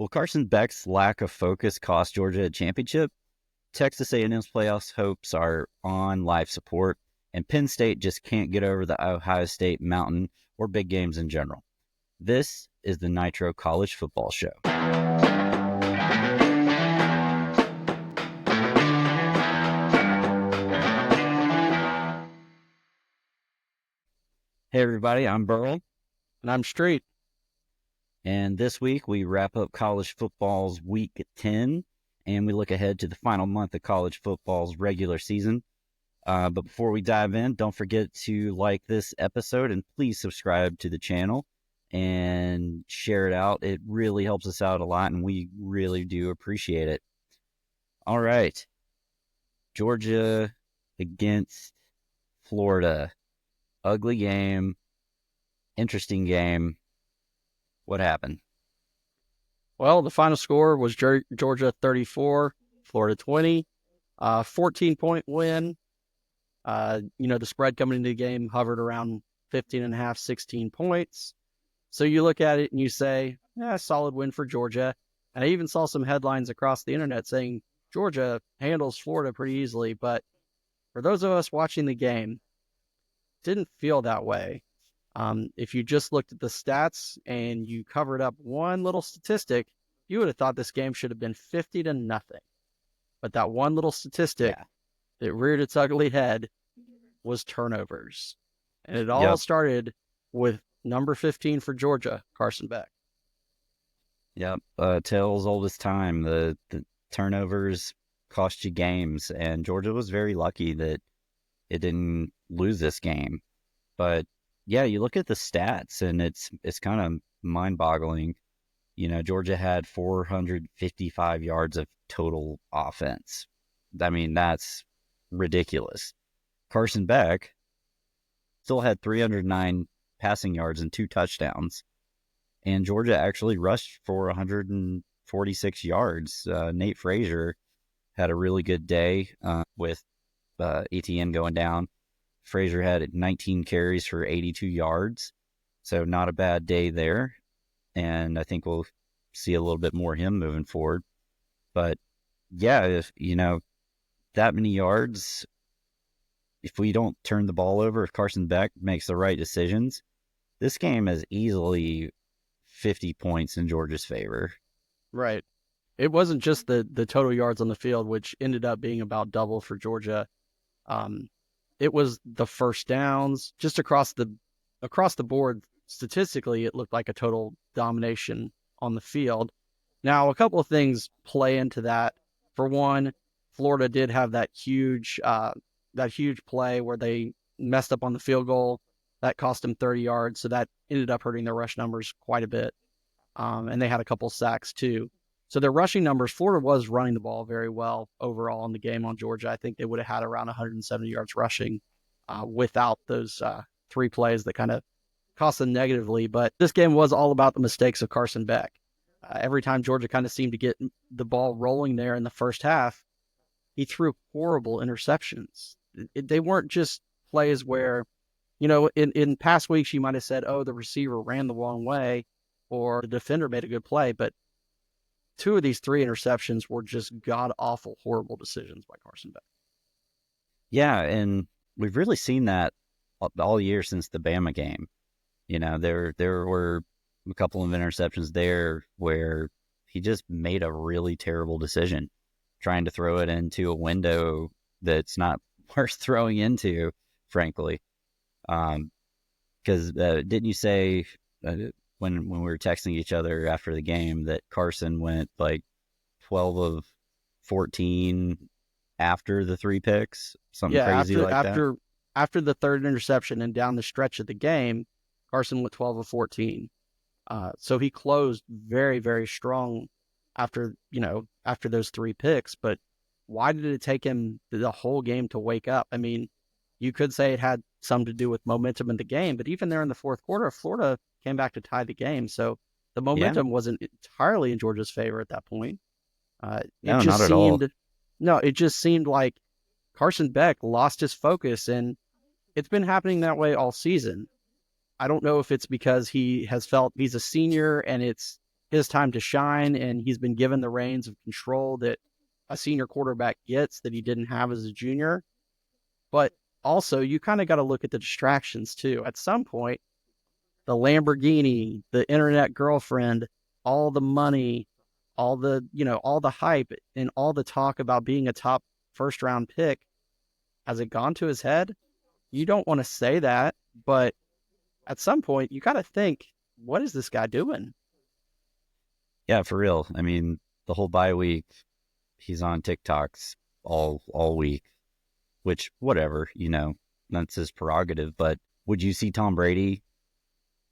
Will Carson Beck's lack of focus cost Georgia a championship? Texas A&M's playoffs hopes are on life support, and Penn State just can't get over the Ohio State mountain or big games in general. This is the Nitro College Football Show. Hey everybody, I'm Burl. And I'm Streit. And this week we wrap up college football's week 10, and we look ahead to the final month of college football's regular season. But before we dive in, don't forget to like this episode and please subscribe to the channel and share it out. It really helps us out a lot, and we really do appreciate it. All right. Georgia against Florida. Ugly game. Interesting game. What happened? Well, the final score was Georgia 34, Florida 20. 14-point win. The spread coming into the game hovered around 15.5, 16 points. So you look at it and you say, yeah, solid win for Georgia. And I even saw some headlines across the internet saying Georgia handles Florida pretty easily. But for those of us watching the game, didn't feel that way. If you just looked at the stats and you covered up one little statistic, you would have thought this game should have been 50-0. But that one little statistic that reared its ugly head was turnovers. And it all started with number 15 for Georgia, Carson Beck. Yep. Tales old as time. The turnovers cost you games, and Georgia was very lucky that it didn't lose this game. But yeah, you look at the stats and it's kind of mind-boggling. Georgia had 455 yards of total offense. I mean, that's ridiculous. Carson Beck still had 309 passing yards and 2 touchdowns. And Georgia actually rushed for 146 yards. Nate Frazier had a really good day with ETN going down. Frazier had 19 carries for 82 yards. So not a bad day there. And I think we'll see a little bit more of him moving forward. But yeah, if that many yards, if we don't turn the ball over, if Carson Beck makes the right decisions, this game is easily 50 points in Georgia's favor. Right. It wasn't just the total yards on the field, which ended up being about double for Georgia. It was the first downs, just across the board. Statistically, it looked like a total domination on the field. Now, a couple of things play into that. For one, Florida did have that huge play where they messed up on the field goal. That cost them 30 yards, so that ended up hurting their rush numbers quite a bit. And they had a couple sacks too. So their rushing numbers, Florida was running the ball very well overall in the game on Georgia. I think they would have had around 170 yards rushing without those 3 plays that kind of cost them negatively. But this game was all about the mistakes of Carson Beck. Every time Georgia kind of seemed to get the ball rolling there in the first half, he threw horrible interceptions. They weren't just plays where, in past weeks you might have said, oh, the receiver ran the wrong way or the defender made a good play. But 2 of these 3 interceptions were just god-awful, horrible decisions by Carson Beck. Yeah, and we've really seen that all year since the Bama game. There were a couple of interceptions there where he just made a really terrible decision, trying to throw it into a window that's not worth throwing into, frankly. Because didn't you say when we were texting each other after the game that Carson went like 12 of 14 after the 3 picks? Something crazy like that? After the 3rd interception and down the stretch of the game, Carson went 12 of 14. So he closed very, very strong after those 3 picks. But why did it take him the whole game to wake up? I mean, you could say it had something to do with momentum in the game, but even there in the 4th quarter, Florida came back to tie the game. So the momentum wasn't entirely in Georgia's favor at that point. Not at all. No, it just seemed like Carson Beck lost his focus, and it's been happening that way all season. I don't know if it's because he has felt he's a senior and it's his time to shine, and he's been given the reins of control that a senior quarterback gets that he didn't have as a junior. But also, you kind of got to look at the distractions too. At some point, the Lamborghini, the internet girlfriend, all the money, all the hype and all the talk about being a top first round pick, has it gone to his head? You don't want to say that, but at some point you got to think, what is this guy doing? Yeah, for real. I mean, the whole bye week, he's on TikToks all week, which whatever, that's his prerogative. But would you see Tom Brady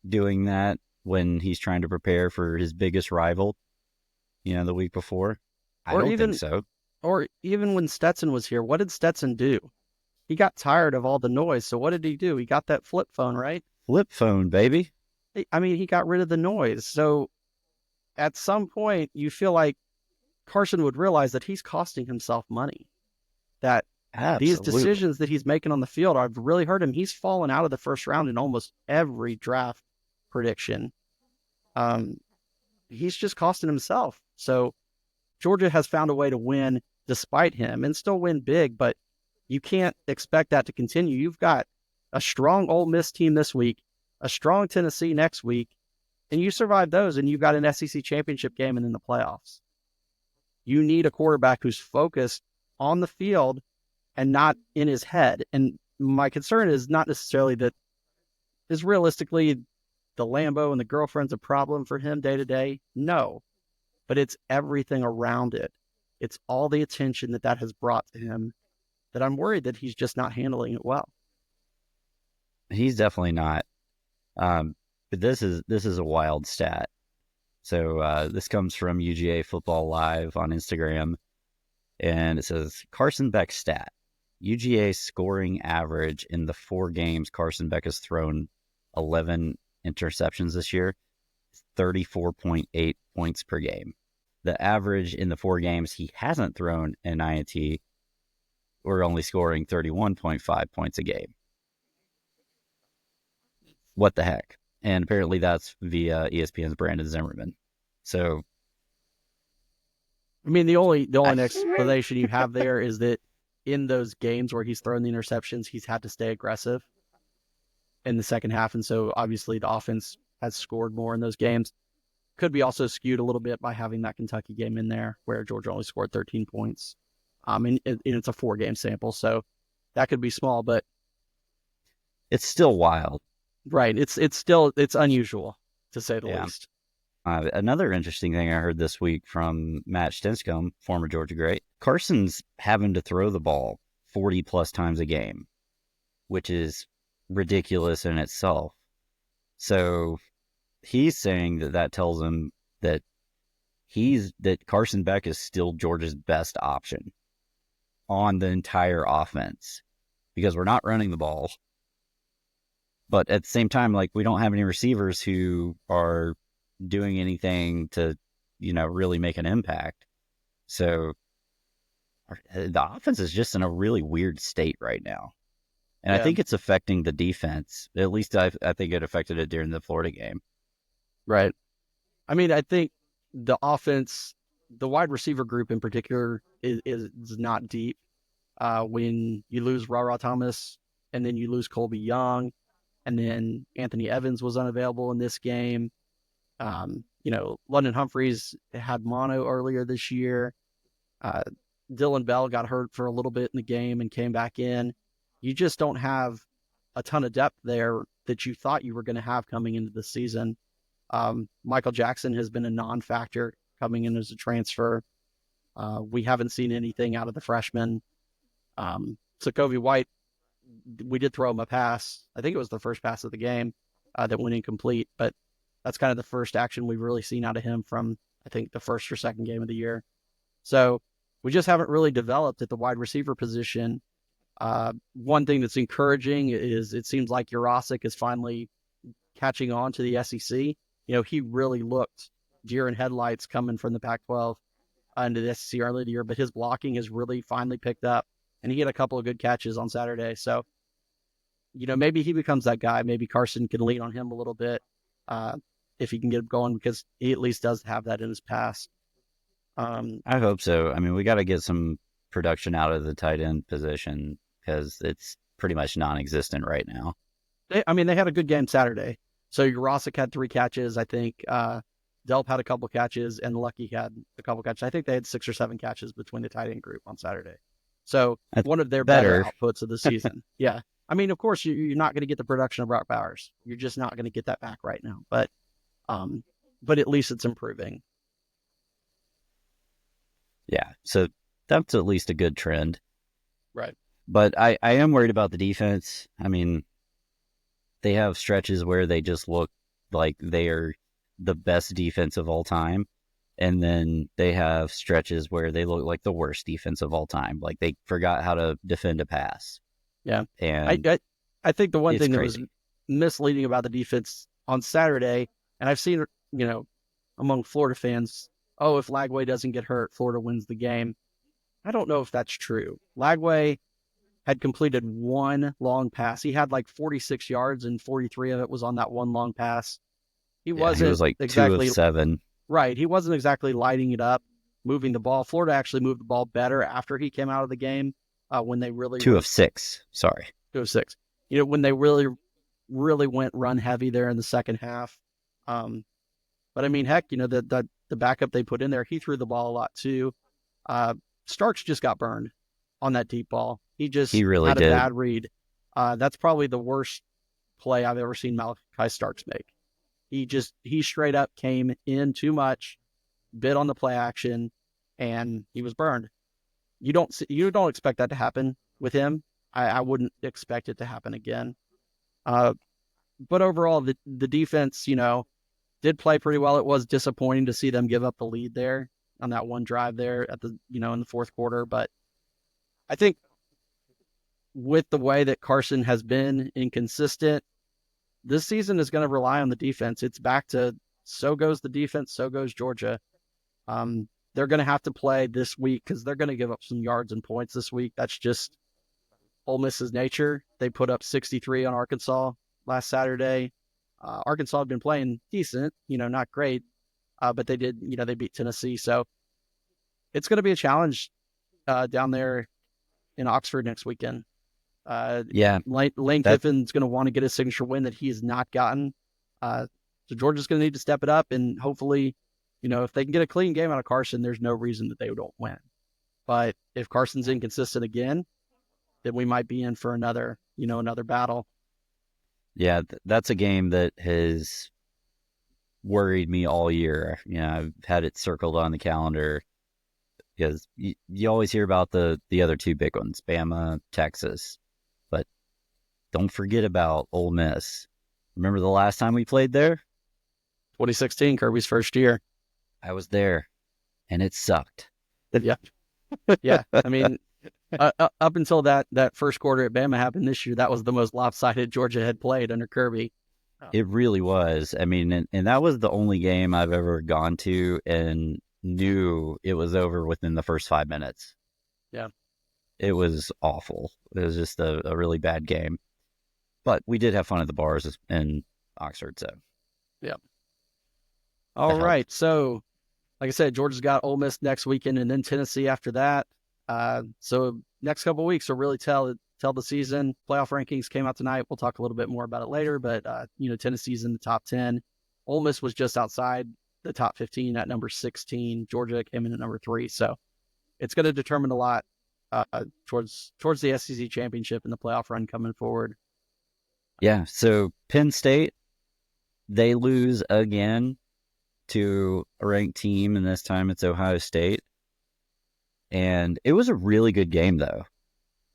doing that when he's trying to prepare for his biggest rival, the week before? I don't think so. Or even when Stetson was here, what did Stetson do? He got tired of all the noise. So what did he do? He got that flip phone, right? Flip phone, baby. I mean, he got rid of the noise. So at some point, you feel like Carson would realize that he's costing himself money. That These decisions that he's making on the field, I've really heard him. He's fallen out of the first round in almost every draft prediction. He's just costing himself. So Georgia has found a way to win despite him and still win big, but you can't expect that to continue. You've got a strong Ole Miss team this week, a strong Tennessee next week, and you survive those, and you've got an SEC championship game and in the playoffs. You need a quarterback who's focused on the field and not in his head. And my concern is not necessarily that is realistically the Lambo and the girlfriend's a problem for him day to day. No, but it's everything around it. It's all the attention that has brought to him that I'm worried that he's just not handling it well. He's definitely not. But this is a wild stat. So this comes from UGA Football Live on Instagram, and it says Carson Beck stat: UGA scoring average in the 4 games Carson Beck has thrown 11 interceptions this year, 34.8 points per game. The average in the 4 games he hasn't thrown an INT, we're only scoring 31.5 points a game. What the heck? And apparently that's via ESPN's Brandon Zimmerman. So, I mean, the only explanation you have there is that in those games where he's thrown the interceptions, he's had to stay aggressive in the second half. And so obviously the offense has scored more in those games. Could be also skewed a little bit by having that Kentucky game in there where Georgia only scored 13 points. And it's a 4-game sample. So that could be small, but it's still wild. Right. It's unusual, to say the least. Another interesting thing I heard this week from Matt Stinscombe, former Georgia great, Carson's having to throw the ball 40 plus times a game, which is ridiculous in itself. So he's saying that tells him that Carson Beck is still Georgia's best option on the entire offense because we're not running the ball. But at the same time, like, we don't have any receivers who are doing anything to, really make an impact. So the offense is just in a really weird state right now. And I think it's affecting the defense. At least I think it affected it during the Florida game. Right. I mean, I think the offense, the wide receiver group in particular, is not deep. When you lose Ra Thomas and then you lose Colby Young, and then Anthony Evans was unavailable in this game. London Humphreys had mono earlier this year. Dylan Bell got hurt for a little bit in the game and came back in. You just don't have a ton of depth there that you thought you were going to have coming into the season. Michael Jackson has been a non-factor coming in as a transfer. We haven't seen anything out of the freshmen. Sokovie White, we did throw him a pass. I think it was the first pass of the game that went incomplete, but that's kind of the first action we've really seen out of him from, I think, the first or second game of the year. So we just haven't really developed at the wide receiver position. One thing that's encouraging is it seems like Jurasik is finally catching on to the SEC. He really looked deer in headlights coming from the Pac-12 into the SEC early in the year, but his blocking has really finally picked up. And he had a couple of good catches on Saturday. So, maybe he becomes that guy. Maybe Carson can lean on him a little bit. if he can get going, because he at least does have that in his past. I hope so. I mean, we got to get some production out of the tight end position because it's pretty much non-existent right now. They had a good game Saturday. So Jurasic had 3 catches, I think. Delp had a couple catches, and Lucky had a couple catches. I think they had 6 or 7 catches between the tight end group on Saturday. So That's one of their better outputs of the season. Yeah. I mean, of course, you're not going to get the production of Brock Bowers. You're just not going to get that back right now. But at least it's improving. Yeah. So that's at least a good trend. Right. But I am worried about the defense. I mean, they have stretches where they just look like they are the best defense of all time. And then they have stretches where they look like the worst defense of all time. Like they forgot how to defend a pass. Yeah. And I think the one thing that crazy. was misleading about the defense on Saturday, and I've seen, among Florida fans, if Lagway doesn't get hurt, Florida wins the game. I don't know if that's true. Lagway had completed 1 long pass. He had like 46 yards, and 43 of it was on that 1 long pass. He was like exactly 2 of 7. Right. He wasn't exactly lighting it up, moving the ball. Florida actually moved the ball better after he came out of the game, when they really 2 of 6. Sorry. 2 of 6. When they really, really went run heavy there in the second half. But I mean, heck, the backup they put in there, he threw the ball a lot too. Starks just got burned on that deep ball. He really had did. a bad read. That's probably the worst play I've ever seen Malachi Starks make. He straight up came in too much, bit on the play action, and he was burned. You don't expect that to happen with him. I wouldn't expect it to happen again. But overall, the defense, did play pretty well. It was disappointing to see them give up the lead there on that one drive there at the, in the fourth quarter. But I think with the way that Carson has been inconsistent, this season is going to rely on the defense. It's back to so goes the defense, so goes Georgia. They're going to have to play this week because they're going to give up some yards and points this week. That's just Ole Miss's nature. They put up 63 on Arkansas last Saturday. Arkansas had been playing decent, not great, but they did, they beat Tennessee. So it's going to be a challenge down there in Oxford next weekend. Lane Kiffin's going to want to get a signature win that he has not gotten. So Georgia's going to need to step it up, and hopefully, if they can get a clean game out of Carson, there's no reason that they don't win. But if Carson's inconsistent again, then we might be in for another battle. Yeah, that's a game that has worried me all year. I've had it circled on the calendar because you always hear about the other 2 big ones, Bama, Texas. But don't forget about Ole Miss. Remember the last time we played there? 2016, Kirby's first year. I was there, and it sucked. Yeah. Yeah. I mean, up until that first quarter at Bama happened this year, that was the most lopsided Georgia had played under Kirby. It really was. I mean, and that was the only game I've ever gone to and knew it was over within the first 5 minutes. Yeah. It was awful. It was just a really bad game. But we did have fun at the bars in Oxford, so. Yeah. All right. So, like I said, Georgia's got Ole Miss next weekend and then Tennessee after that. So next couple of weeks will really tell the season. Playoff rankings came out tonight. We'll talk a little bit more about it later, but Tennessee's in the top 10. Ole Miss was just outside the top 15 at number 16. Georgia came in at number 3. So it's going to determine a lot towards the SEC championship and the playoff run coming forward. Yeah. So Penn State, they lose again to a ranked team, and this time it's Ohio State. And it was a really good game, though.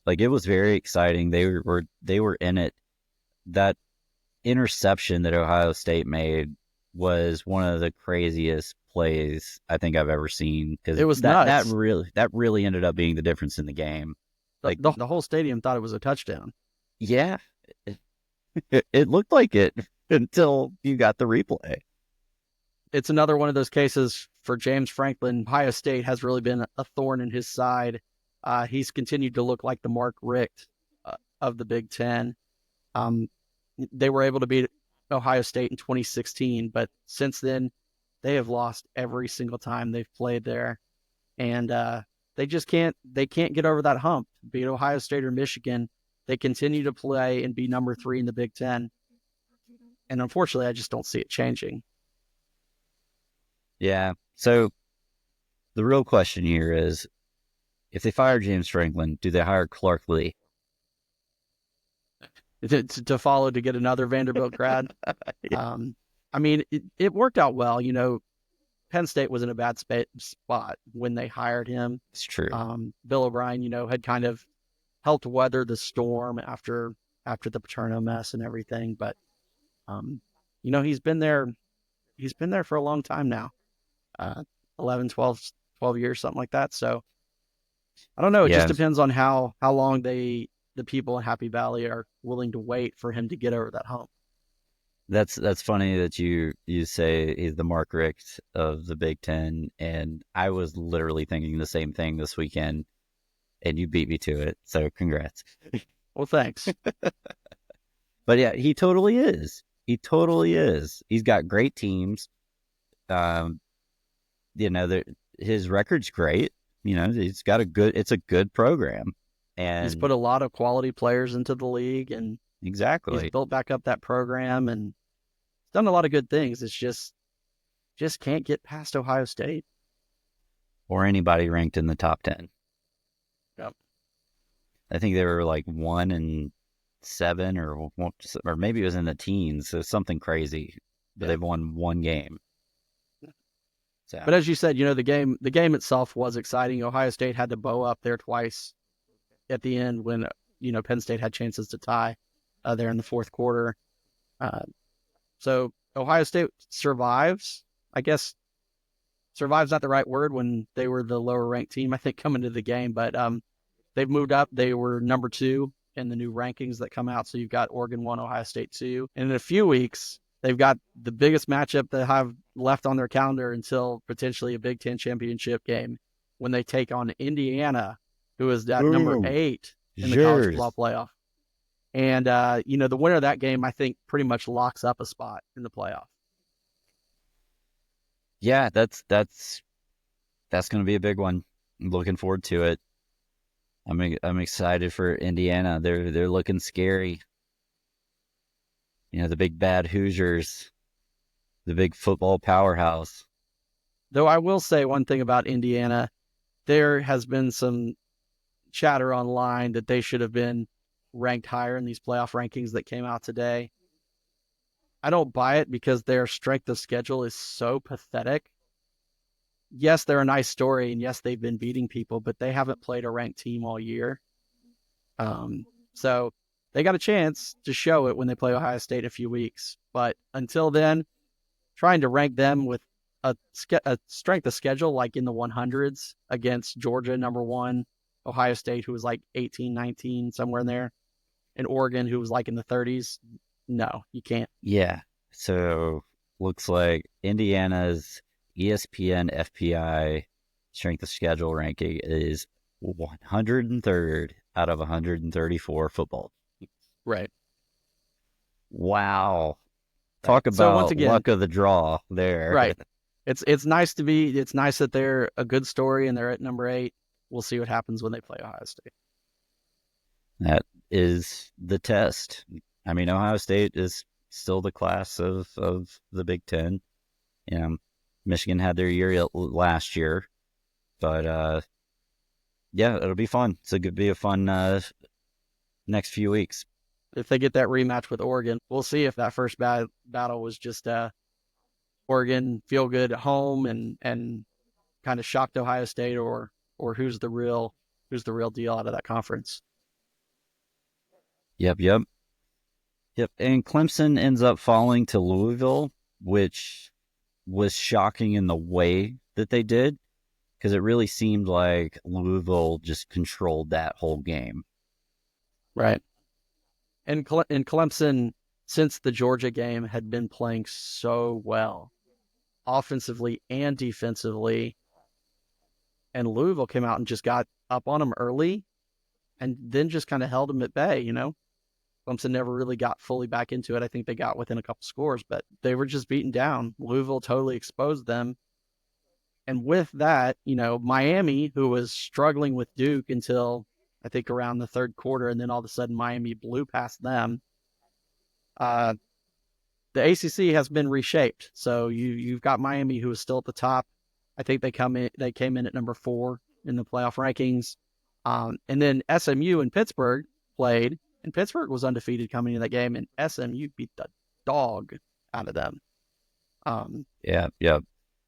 Like, it was very exciting. They were in it. That interception that Ohio State made was one of the craziest plays I think I've ever sin. Because it was nuts. That really ended up being the difference in the game. Like the whole stadium thought it was a touchdown. Yeah, it looked like it until you got the replay. It's another one of those cases for James Franklin. Ohio State has really been a thorn in his side. He's continued to look like the Mark Richt of the Big Ten. They were able to beat Ohio State in 2016, but since then they have lost every single time they've played there, and they just can't get over that hump. Be it Ohio State or Michigan, they continue to play and be number 3 in the Big Ten, and unfortunately, I just don't see it changing. Yeah. So the real question here is, if they fire James Franklin, do they hire Clark Lee? To follow to get another Vanderbilt grad. Yeah. I mean, it worked out well. Penn State was in a bad spot when they hired him. It's true. Bill O'Brien, had kind of helped weather the storm after the Paterno mess and everything. But, he's been there for a long time now, 11, 12 years, something like that. So I don't know. It just depends on how long the people in Happy Valley are willing to wait for him to get over that hump. That's funny that you say he's the Mark Richt of the Big Ten, and I was literally thinking the same thing this weekend, and you beat me to it. So congrats. Well, thanks. But yeah, he totally is. He totally is. He's got great teams. His record's great. He's got it's a good program. And he's put a lot of quality players into the league, and exactly, he's built back up that program and done a lot of good things. It's just can't get past Ohio State or anybody ranked in the top 10. Yep. I think they were like 1-7, or maybe it was in the teens. So something crazy. But they've won one game. So. But as you said, the game itself was exciting. Ohio State had to bow up there twice at the end when Penn State had chances to tie there in the fourth quarter. So Ohio State survives. I guess survive's not the right word when they were the lower ranked team, I think, coming to the game. But they've moved up. They were number 2 in the new rankings that come out. So you've got Oregon 1, Ohio State 2. And in a few weeks, they've got the biggest matchup they have left on their calendar until potentially a Big Ten championship game when they take on Indiana, who is at number 8 in the college football playoff. And, the winner of that game, I think, pretty much locks up a spot in the playoff. Yeah, that's going to be a big one. I'm looking forward to it. I'm excited for Indiana. They're looking scary. The big bad Hoosiers, the big football powerhouse. Though I will say one thing about Indiana, there has been some chatter online that they should have been ranked higher in these playoff rankings that came out today. I don't buy it because their strength of schedule is so pathetic. Yes, they're a nice story, and yes, they've been beating people, but they haven't played a ranked team all year. So they got a chance to show it when they play Ohio State in a few weeks. But until then, trying to rank them with a strength of schedule like in the 100s against Georgia, number 1, Ohio State, who was like 18, 19, somewhere in there, and Oregon, who was like in the 30s. No, you can't. Yeah. So looks like Indiana's ESPN FPI strength of schedule ranking is 103rd out of 134 football. Right. Wow. Talk about once again, luck of the draw there. Right. It's nice that they're a good story and they're at number 8. We'll see what happens when they play Ohio State. That is the test. I mean, Ohio State is still the class of the Big Ten. Michigan had their year last year, but yeah, it'll be fun. It's going to be a fun next few weeks. If they get that rematch with Oregon, we'll see if that first battle was just Oregon feel good at home and kind of shocked Ohio State, or who's the real deal out of that conference. Yep. And Clemson ends up falling to Louisville, which was shocking in the way that they did, because it really seemed like Louisville just controlled that whole game. Right. And Clemson, since the Georgia game, had been playing so well, offensively and defensively. And Louisville came out and just got up on them early and then just kind of held them at bay, Clemson never really got fully back into it. I think they got within a couple scores, but they were just beaten down. Louisville totally exposed them. And with that, Miami, who was struggling with Duke until I think around the third quarter, and then all of a sudden Miami blew past them. The ACC has been reshaped. So you've got Miami, who is still at the top. I think they came in at number 4 in the playoff rankings. And then SMU and Pittsburgh played, and Pittsburgh was undefeated coming into that game, and SMU beat the dog out of them. Yeah.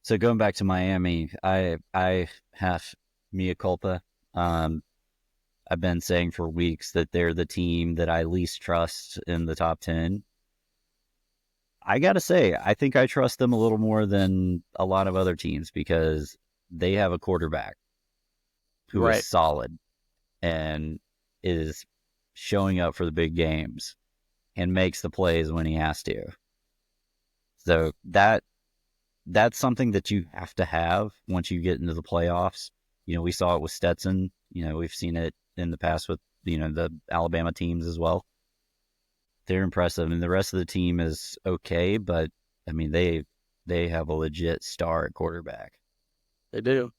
So going back to Miami, I have mea culpa. I've been saying for weeks that they're the team that I least trust in the top 10. I got to say, I think I trust them a little more than a lot of other teams because they have a quarterback who is solid and is showing up for the big games and makes the plays when he has to. So that's something that you have to have once you get into the playoffs. We saw it with Stetson. We've seen it in the past with, the Alabama teams as well. They're impressive, and the rest of the team is okay, but I mean, they have a legit star at quarterback. They do.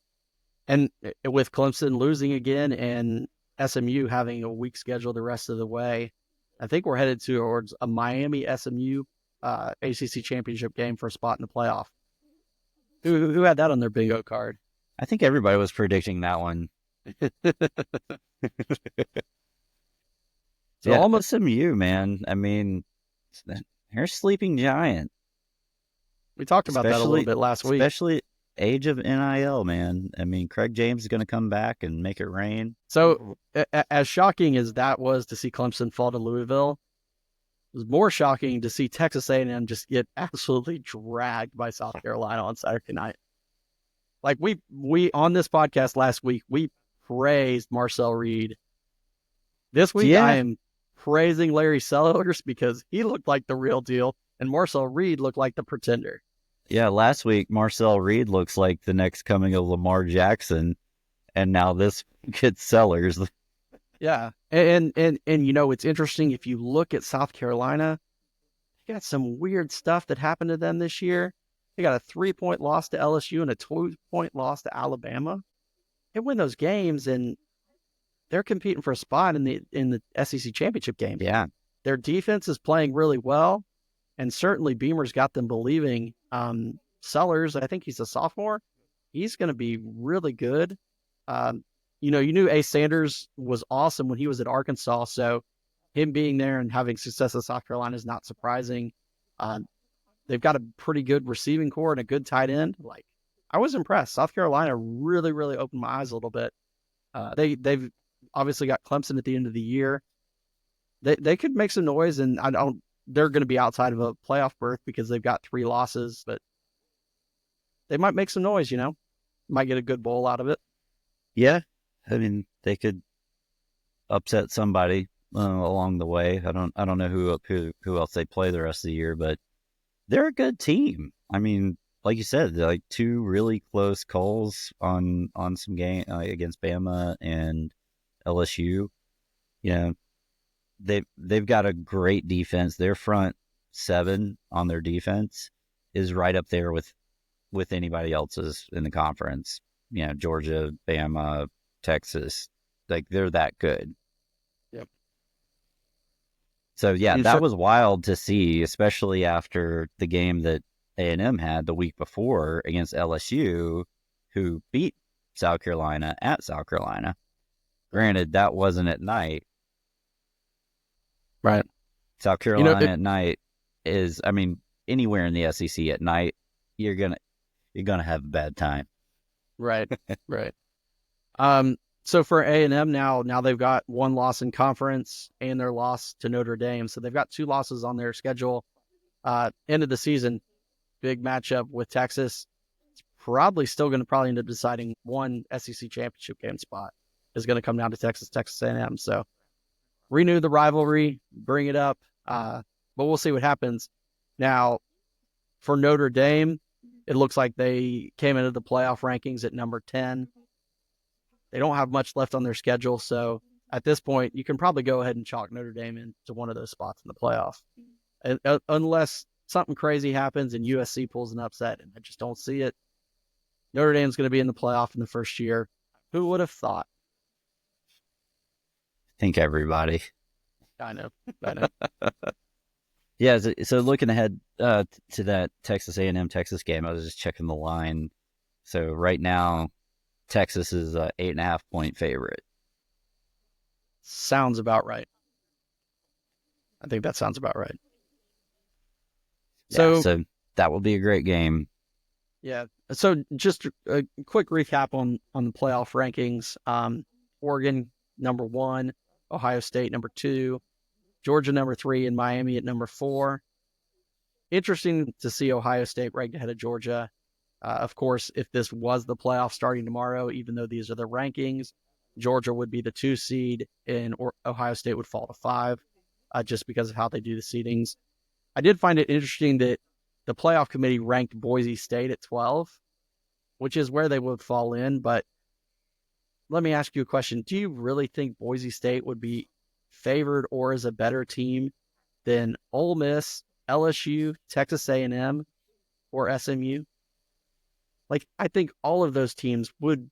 And with Clemson losing again and SMU having a weak schedule the rest of the way, I think we're headed towards a Miami SMU ACC championship game for a spot in the playoff. Who had that on their bingo card? I think everybody was predicting that one. So yeah, almost SMU, man. I mean, they're a sleeping giant. We talked about that a little bit last week. Especially age of NIL, man. I mean, Craig James is going to come back and make it rain. So as shocking as that was to see Clemson fall to Louisville, it was more shocking to see Texas A&M just get absolutely dragged by South Carolina on Saturday night. Like we on this podcast last week, we praised Marcel Reed. This week, I am praising Larry Sellers because he looked like the real deal, and Marcel Reed looked like the pretender. Yeah, last week, Marcel Reed looks like the next coming of Lamar Jackson, and now this kid Sellers. Yeah, and it's interesting, if you look at South Carolina, they got some weird stuff that happened to them this year. They got a 3-point loss to LSU and a 2-point loss to Alabama. They win those games, and they're competing for a spot in the SEC championship game. Yeah. Their defense is playing really well, and certainly Beamer's got them believing. Sellers, I think he's a sophomore. He's going to be really good. You knew Ace Sanders was awesome when he was at Arkansas, so him being there and having success at South Carolina is not surprising. They've got a pretty good receiving core and a good tight end. Like, I was impressed. South Carolina really, really opened my eyes a little bit. They've obviously got Clemson at the end of the year. They could make some noise, and they're going to be outside of a playoff berth because they've got 3 losses, but they might make some noise, might get a good bowl out of it. Yeah. I mean, they could upset somebody along the way. I don't know who else they play the rest of the year, but they're a good team. I mean, like you said, like 2 really close calls on some game against Bama and LSU. They've got a great defense. Their front 7 on their defense is right up there with anybody else's in the conference. Georgia, Bama, Texas, like they're that good. Yep. So yeah, that was wild to see, especially after the game that A&M had the week before against LSU, who beat South Carolina at South Carolina. Granted, that wasn't at night. Right. South Carolina at night is, I mean, anywhere in the SEC at night, you're gonna have a bad time. Right. Right. So for A&M now they've got 1 loss in conference and their loss to Notre Dame. So they've got 2 losses on their schedule. End of the season, big matchup with Texas. It's probably still going to end up deciding 1 SEC championship game spot is going to come down to Texas A&M. So renew the rivalry, bring it up. But we'll see what happens. Now, for Notre Dame, it looks like they came into the playoff rankings at number 10. They don't have much left on their schedule, so at this point, you can probably go ahead and chalk Notre Dame into one of those spots in the playoff, unless something crazy happens and USC pulls an upset, and I just don't see it. Notre Dame's going to be in the playoff in the first year. Who would have thought? I think everybody. I know. Yeah, so looking ahead to that Texas A&M Texas game, I was just checking the line. So right now, Texas is a 8.5-point favorite. Sounds about right. I think that sounds about right. Yeah, so that will be a great game. Yeah. So just a quick recap on the playoff rankings. Oregon, number 1, Ohio State, number 2, Georgia, number 3, and Miami at number 4. Interesting to see Ohio State ranked ahead of Georgia. Of course, if this was the playoff starting tomorrow, even though these are the rankings, Georgia would be the 2 seed and Ohio State would fall to 5, just because of how they do the seedings. I did find it interesting that the playoff committee ranked Boise State at 12, which is where they would fall in. But let me ask you a question. Do you really think Boise State would be favored or is a better team than Ole Miss, LSU, Texas A&M, or SMU? Like, I think all of those teams would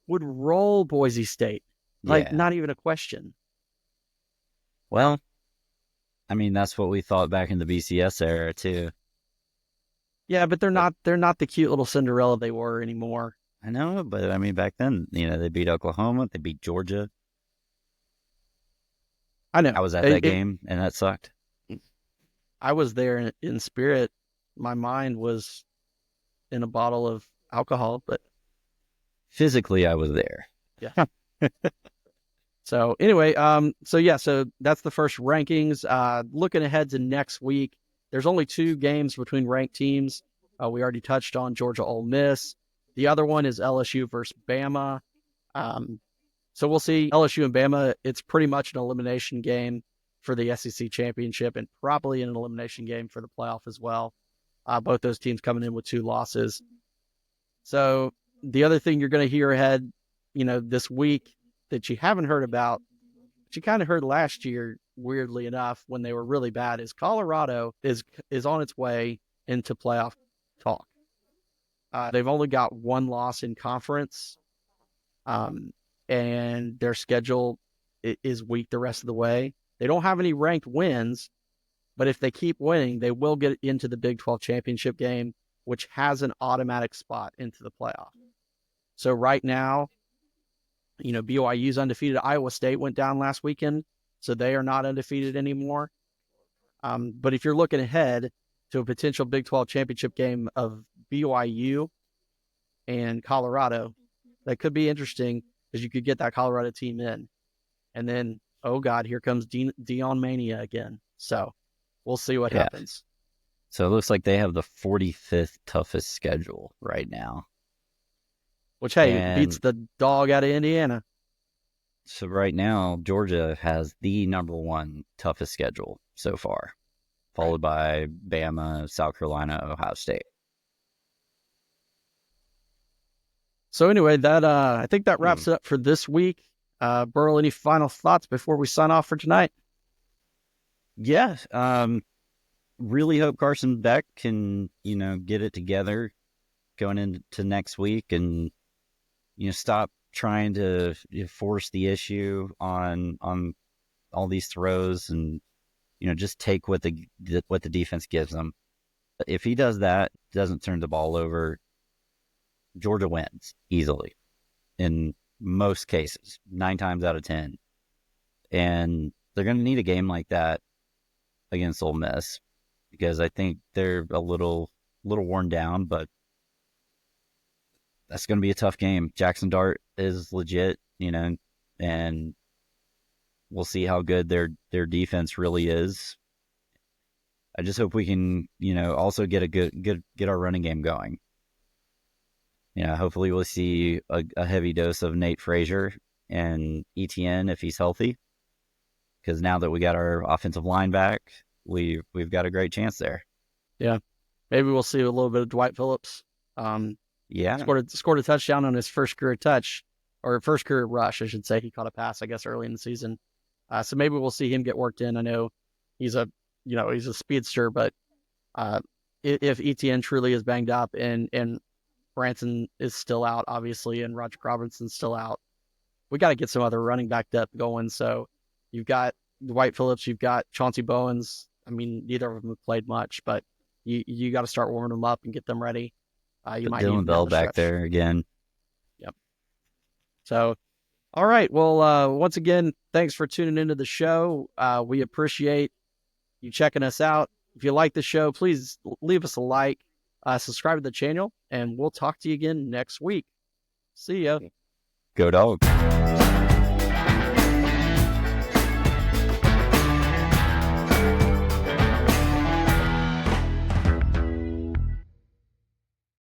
roll Boise State. Like, not even a question. Well, I mean, that's what we thought back in the BCS era too. Yeah, but they're not the cute little Cinderella they were anymore. I know, but I mean, back then, they beat Oklahoma, they beat Georgia. I know. I was at that game, and that sucked. I was there in spirit. My mind was in a bottle of alcohol, but physically, I was there. Yeah. So anyway, so that's the first rankings. Looking ahead to next week, there's only 2 games between ranked teams. We already touched on Georgia, Ole Miss. The other one is LSU versus Bama. So we'll see LSU and Bama. It's pretty much an elimination game for the SEC championship and probably an elimination game for the playoff as well. Both those teams coming in with 2 losses. So the other thing you're going to hear ahead, this week that you haven't heard about, but you kind of heard last year, weirdly enough, when they were really bad, is Colorado is on its way into playoff talk. They've only got 1 loss in conference, and their schedule is weak the rest of the way. They don't have any ranked wins, but if they keep winning, they will get into the Big 12 championship game, which has an automatic spot into the playoff. So right now, BYU's undefeated. Iowa State went down last weekend, so they are not undefeated anymore. But if you're looking ahead to a potential Big 12 championship game of BYU and Colorado, that could be interesting because you could get that Colorado team in. And then, oh God, here comes Dion Mania again. So we'll see what happens. So it looks like they have the 45th toughest schedule right now. Which, hey, beats the dog out of Indiana. So right now, Georgia has the number 1 toughest schedule so far, followed by Bama, South Carolina, Ohio State. So anyway, that I think that wraps it up for this week. Burl, any final thoughts before we sign off for tonight? Yeah. Really hope Carson Beck can, get it together going into next week and, stop trying to force the issue on all these throws and, just take what the defense gives them. If he does that, doesn't turn the ball over, Georgia wins easily in most cases, 9 times out of 10. And they're going to need a game like that against Ole Miss because I think they're a little worn down, but that's going to be a tough game. Jackson Dart is legit, and we'll see how good their defense really is. I just hope we can, also get our running game going. Hopefully we'll see a heavy dose of Nate Frazier and ETN if he's healthy. Because now that we got our offensive line back, we've got a great chance there. Yeah, maybe we'll see a little bit of Dwight Phillips. Yeah, scored a touchdown on his first career touch. or first career rush, I should say. He caught a pass, I guess, early in the season. So maybe we'll see him get worked in. I know he's a speedster, but if Etienne truly is banged up and Branson is still out, obviously, and Roger Robinson's still out, we got to get some other running back depth going. So you've got Dwight Phillips, you've got Chauncey Bowens. I mean, neither of them have played much, but you got to start warming them up and get them ready. You might Dylan need Bell back there again. Yep. So, all right. Well, once again, thanks for tuning into the show. We appreciate you checking us out. If you like the show, please leave us a like, subscribe to the channel, and we'll talk to you again next week. See ya. Go Dawgs.